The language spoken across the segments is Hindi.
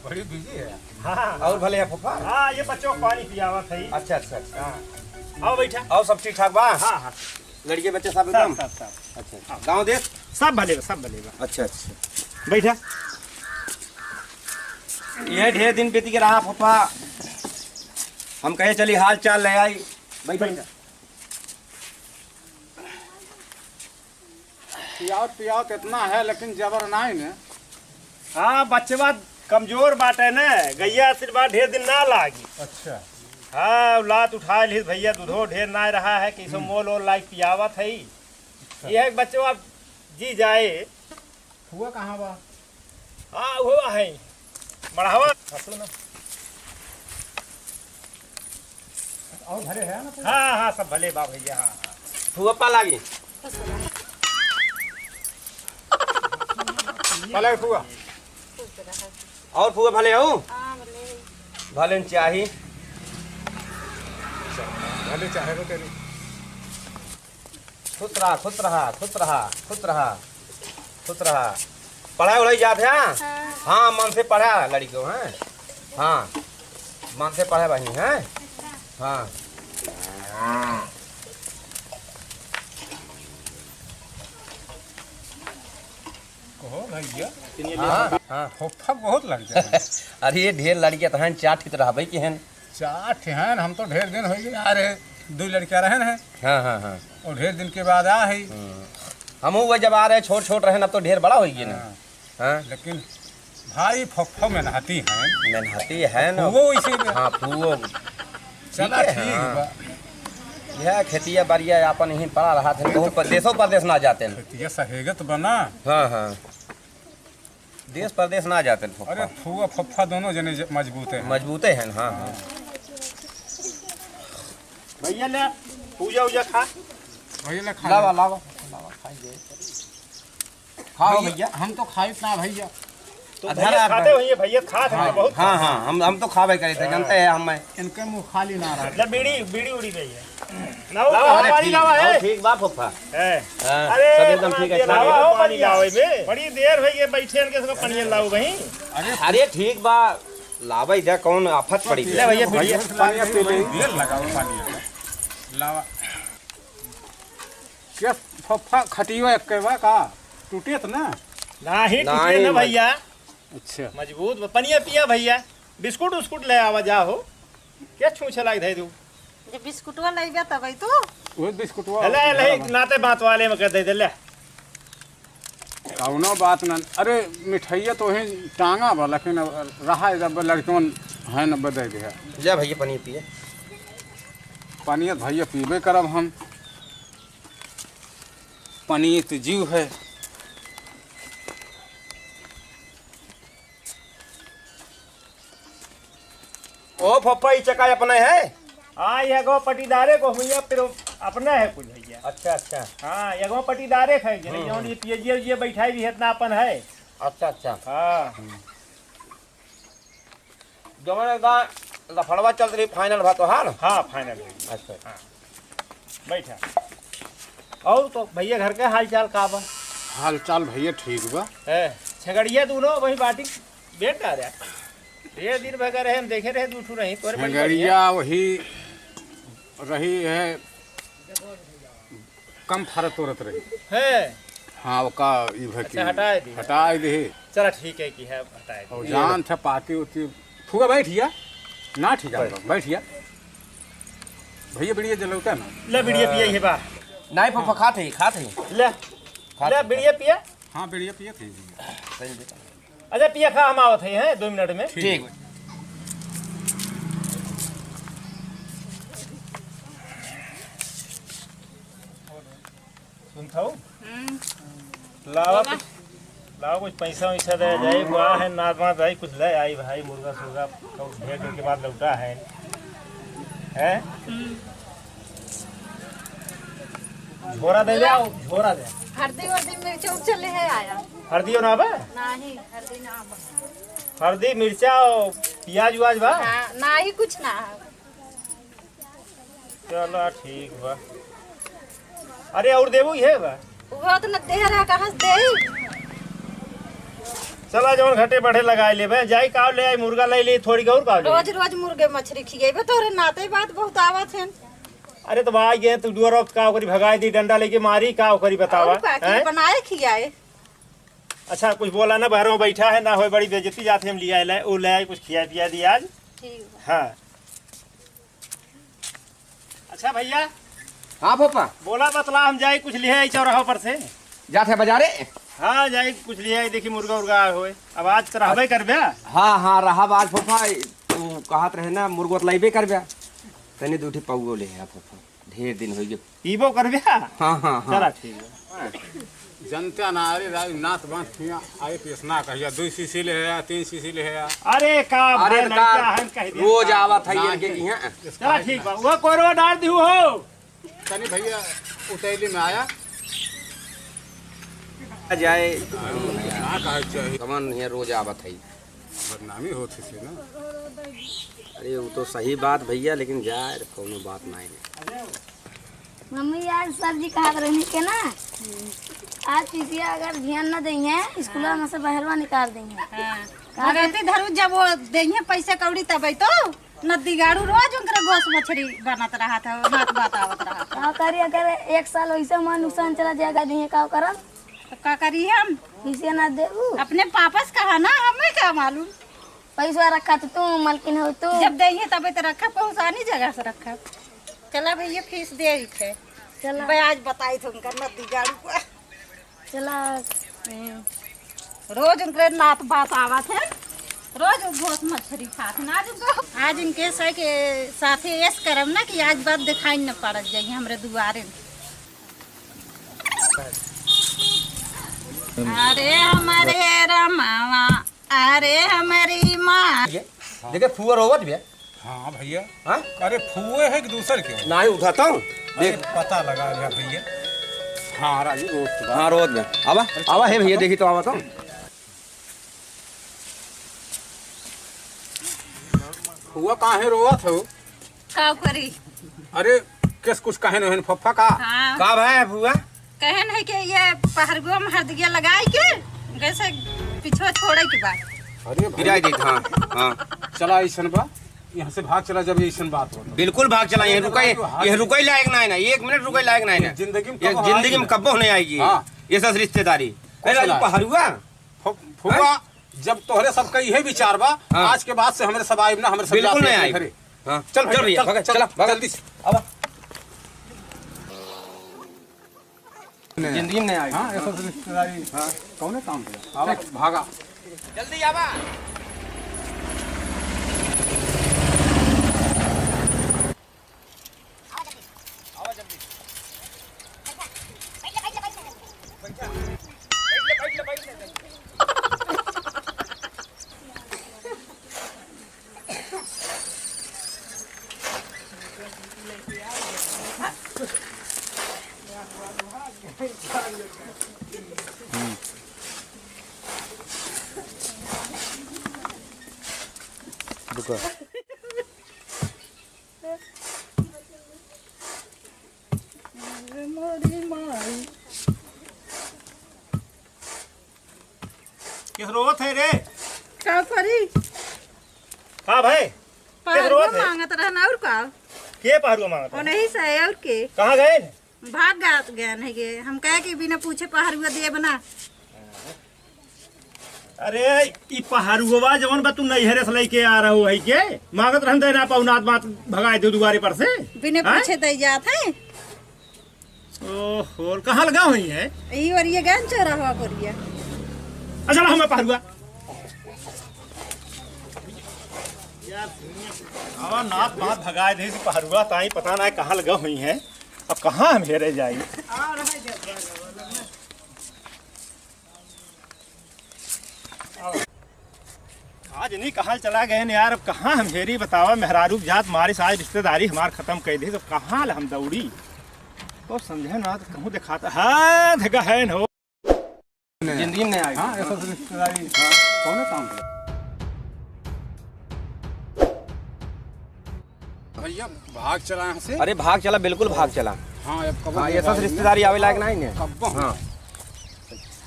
बड़ी बिजी है। हाँ और भले है फूफा। हाँ ये बच्चों को पानी पियावा था। अच्छा अच्छा अच्छा। हाँ आओ बैठा। और सब ठीक ठाक बा? हाँ हाँ लड़के बच्चे सब एकदम? सब अच्छा गाँव देश सब भले सब भले। अच्छा अच्छा बैठा। ये ढेर दिन बीत के रहा फूफा, हम कहे चली हाल चाल ले आई। बैठा पियावत इतना है लेकिन जबर नहीं ने। हाँ बच्चे बात कमजोर बाटे न, गैया आशीर्वाद ढेर दिन ना लागी। अच्छा हाँ लात उठा ली भैया, दूधो ढेर ना रहा है कि सब मोल और लाइक पियावत है। ये है बच्चों आप जी जाए। हुआ कहाँ बा? हाँ हुआ है बढ़ावा ना। और भरे है ना? हाँ हाँ सब भले बा भैया। हाँ हाँ फूफा लागी भले हुआ। और फूफा भले हो? भले चाही भले चाहे तो तेरी। खुश रहा खुश रहा खुश रहा खुश रहा खुश रहा। पढ़ाई उढ़ाई जाते हैं? हाँ मन से पढ़ा लड़की को है। हाँ मन से पढ़ा बहनी है। हाँ कहो भैया हाँ हाँ। फुफ्फा बहुत लग जाए। अरे ये ढेर लड़कियाँ तो हैं, चाट की तरह भाई की हैं। चाट है हम तो ढेर दिन हो गए आ रहे, दो लड़कियां रहे हैं हाँ हाँ हाँ। और ढेर दिन के बाद आ है। हम वो जब आ रहे छोट छोट रहे, अब तो ढेर बड़ा हो गई ना। हाँ लेकिन भाई फुफ्फा में नहाती है। मेहनती है ना वो इसीलिए। हाँ फूओ चला ठीक ठीक है। बा। यह खेतिया बाड़िया अपन यहीं पड़ा रहा थे, बहुत परदेशों परदेश ना जाते हैं। ये सहेगत बना। हाँ हाँ देश परदेश ना जाते हैं। अरे फुआ फुफ्फा दोनों जने मजबूत है। मजबूते हैं। हाँ हाँ भैया ले पूजा उजा खा। भैया ने खा लावा लावा लावा खाइए। खाओ भैया। हम तो खाई ना भैया। तो भैया खाते हो ये भैया खाते हैं बहुत। हाँ हाँ हम तो खावे करे थे, जानते हैं हम। इनके मुंह खाली ना रहा। मतलब बीड़ी बीड़ी उड़ी गई है ना। वो पानी लावा है। ठीक बात फुफ्फा। अरे सब एकदम ठीक है। लावा हो पानी लावे में बड़ी देर भई बैठे इनके सब पानी लाओ भाई। अरे ठीक बा लावा इधर कौन आफत पड़ी। ले भैया भैया पानी पी ले। देर लगाओ पानी लावा। क्या फुफ्फा खटिवा एक के बा का टूटे तो ना? ना ही टूटे ना भैया। अच्छा मजबूत पनिया पिया भैया। बिस्कुट उस्कुट ले आवा जा हो। क्या छूछे लाग दे दू जे बिस्कुटवा लइबे तबै तो वो बिस्कुटवा ले ले नाते बात वाले में कर दे ले। कौनो बात ना। अरे मिठाइया तो है टांगा बा लेकिन रहा जब लड़कन है न बदल गया। जा भैया पानी पिए। पानी भैया पीबे करब हम। पानी तो जीव है। ओ फप्पा ये चकाई अपना है? हाँ ये गो पटीदारे को भैया फिर अपना है कुछ भैया। अच्छा अच्छा। हाँ ये गो पटीदारे है जने जौन ये पियजिए ये बैठाई भी इतना अपन है। अच्छा अच्छा। हाँ जमाने का लफड़वा चल रही फाइनल भा तो हाल। हाँ फाइनल है। अच्छा हाँ बैठा। और तो भैया घर के हाल चाल का बा? हाल चाल भैया ठीक बा। छगड़िया दोनों वही बाटी बेट आ रहा ये दिन भर रहे हम देखे रहे दूठू नहीं तोरे छगड़िया वही रही है, कम फरत तुरत रही है। हाँ वो का अच्छा हटाए दी। हटाए दे। चला ठीक है कि है हटाए दी। और जान था पाती होती फूगा बैठिया ना ठीक है बैठिया भैया बढ़िया जलौता ना। ले बिड़िया पिया ये बा। नहीं फप्पा खाते ले ले बिड़िया पिया। हाँ बढ़िया पिया थी। अच्छा पिया खा हम आवत है 2 मिनट में। ठीक। सुनता हूँ लावा कुछ लावा कुछ पैसा वैसा दे जाए बुआ है नाजमा भाई कुछ ले आई भाई मुर्गा सुर्गा ढेर दिन के बाद लौटा है। झोरा दे जाओ झोरा दे। हरदी वर्दी मिर्च उर्च ले है आया। हरदियो ना बे नहीं हरदी ना हल्दी मिर्चा और प्याज उज बा। हाँ, ना ही कुछ ना है। चलो ठीक बा। अरे और देबू ये बा। वो तो न दे रहा कहाँ से दे। चला जवन घटे बढ़े लगा लेबे जाई काव ले आई मुर्गा ले ली थोड़ी और काव ले। रोज रोज मुर्गे मछली खिएबे तोरे नाते बात बहुत आवत है। अरे तो भाई ये तू दुआर काव करी भगाई दी डंडा लेके मारी काव करी बतावा। और बाकी बनाए खियाए। अच्छा कुछ बोला ना बाहरों में बैठा है ना हो बड़ी बेइज्जती जाते हम लिया ले वो ले आई कुछ खिया पिया दिया आज। ठीक है। हाँ अच्छा भैया हाँ पापा बोला बतला हम जाए कुछ लिए आई चौराहा पर से। जाते बाजारे। हाँ जाए कुछ लिए आई देखी मुर्गा उर्गा होए अब आज तो रहबे करबे। हाँ हाँ रहा आज पापा तू कहत रहे ना मुर्गो लाइबे करबे तनी दूठी पौगो ले आ पापा ढेर दिन हो गए पीबो करबे। हाँ हाँ हाँ चला ठीक है। जनता ना अरे नाथ बांध किया आए पेशना कहिया 2 सीसी ले है 3 सीसी ले है। अरे का अरे भाई लड़का है कह दिया रोज आवत है इनके की हैं। चला ठीक बा वो कोरवा डाल दियो हो। तनी भैया उतैली में आया जाए ना कहे चाहिए कमन यहाँ रोज आवत है। बदनामी होती थी ना। अरे वो तो सही बात भैया लेकिन जाए कोनो बात नहीं। मम्मी यार सब्जी कहा रहने के ना आज पीसिया अगर ध्यान न देंगे स्कूल में से बहरवा निकाल देंगे। हाँ। अगरती धरू जब वो देंगे पैसे कौड़ी तब तो नदी गाड़ू रोज उनकर गोस मछली बनत रहा था बात बात आवत रहा। का करी अगर 1 साल वैसे मन नुकसान चला जाएगा दिए का करम तो का करी हम पीसिया ना दे अपने पापा से कहा ना हमें क्या मालूम। पैसा रखा तो तू मालकिन हो तू जब देंगे तब तो रखा पहुँचानी जगह से रखा। चला भैया फीस दे थे। चला ब्याज बताई थे उनका नदी गाड़ू को। चला रोज उनके नात बात आवत है रोज घोस मछली खाते ना आज इनके से के साथे ऐस करम ना कि आज बात दिखाई न पड़ जाइए हमरे दुआरे। अरे हमारे रमावा अरे हमारी माँ देखे फुअर होवत भी हाँ भैया। हाँ अरे फुए है कि दूसर के नहीं उठाता हूँ देख पता लगा लिया भैया। हाँ राजू रोज हाँ रोज में आवा आवा है भैया देखी तो आवा तो फुआ काहे रोवत हो। का करी। अरे किस कुछ कहे नहीं फफ्फा का हाँ का भाई फुआ कहे नहीं कि ये पहरगो में हरदिया लगाई के कैसे पीछे छोड़े की बात। अरे गिराई दी हाँ हाँ चला ऐसन बा यहाँ से भाग चला जब ऐसन बात हो बिल्कुल भाग चला ये रुकई लायक नहीं ना 1 मिनट रुकई लायक नहीं ना जिंदगी में कब्बो नहीं आएगी। हाँ। ये सब रिश्तेदारी पहरुआ फुआ जब तोहरे सबका यही विचार बा हाँ। आज के बाद से हमारे सब आइब ना हमारे सब बिल्कुल जाते नहीं हैं आएगी। घरे। हाँ चल चल भैया भाग चला भाग जल्दी से आवा जिंदगी में नहीं आएगी। हाँ ये सब रिश्तेदारी हाँ कौन काम किया आवा भागा जल्दी आवा किस रोत है रे। का करी हाँ भाई पहरगो मांगत रहना और का के पहरुआ मांगता और नहीं से और के कहाँ गए भाग गात गए नहीं गे हम कहे कि बिना पूछे पहरुआ दिए बना। अरे ई पहरुआ जवन बा तू नैहरे से लेके आ रहो है के मांगत रहन दे ना पौनात बात भगाए दे दुआरे पर से बिना हाँ? पूछे दे जात है। ओहो कहाँ लगा हुई है। यही और ये गन चोरा करिए। अच्छा हम पहरुआ यार और नाथ बात भगाए दे सी पहरुआ ताई पता ना कहाँ लगा हुई है अब कहाँ हम हेरे जाई। आज नहीं कहाँ चला गए न यार अब कहाँ हम हेरी बतावा मेहरारू जात मारी सारी रिश्तेदारी हमार खत्म कर दी तो कहाँ हम दौड़ी तो समझे ना तो कहूँ दिखाता हाँ देखा है न हो जिंदगी में नहीं आएगी। हाँ ये सब रिश्तेदारी हाँ कौन काम किया भैया भाग चला यहाँ से। अरे भाग चला, बिल्कुल भाग चला। हाँ अब कब हाँ, ये सब रिश्तेदारी आवे लायक नहीं है। कब हाँ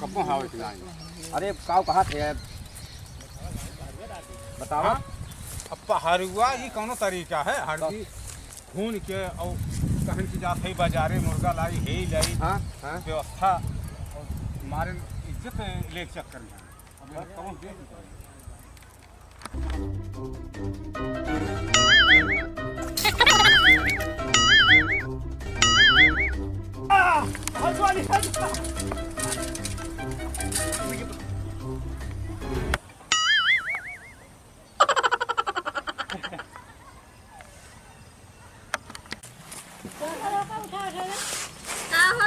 कब हाँ इतना अरे काव कहाँ थे बताओ। हाँ? अब पहाड़ुआ ये कौनो तरीका है हरदी खून के और कहन की जात है बाजारे मुर्गा लाई है लाई हाँ हाँ व्यवस्था और हमारे इज्जत ले चक्कर में अब यार कौन दे हलवानी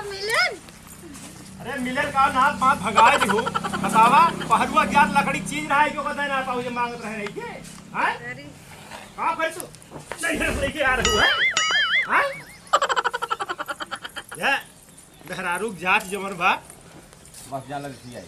मिलन अरे मिलर का नाथ बात भगाए दी हो बतावा पहरुआ ज्ञात लकड़ी चीज रहा है क्यों कहते ना पाऊ जे मांगत रहे नहीं के हैं का पैसो नहीं है लेके आ रहे हो हैं ये बेहरारू जात जमन बा बस जा लग आई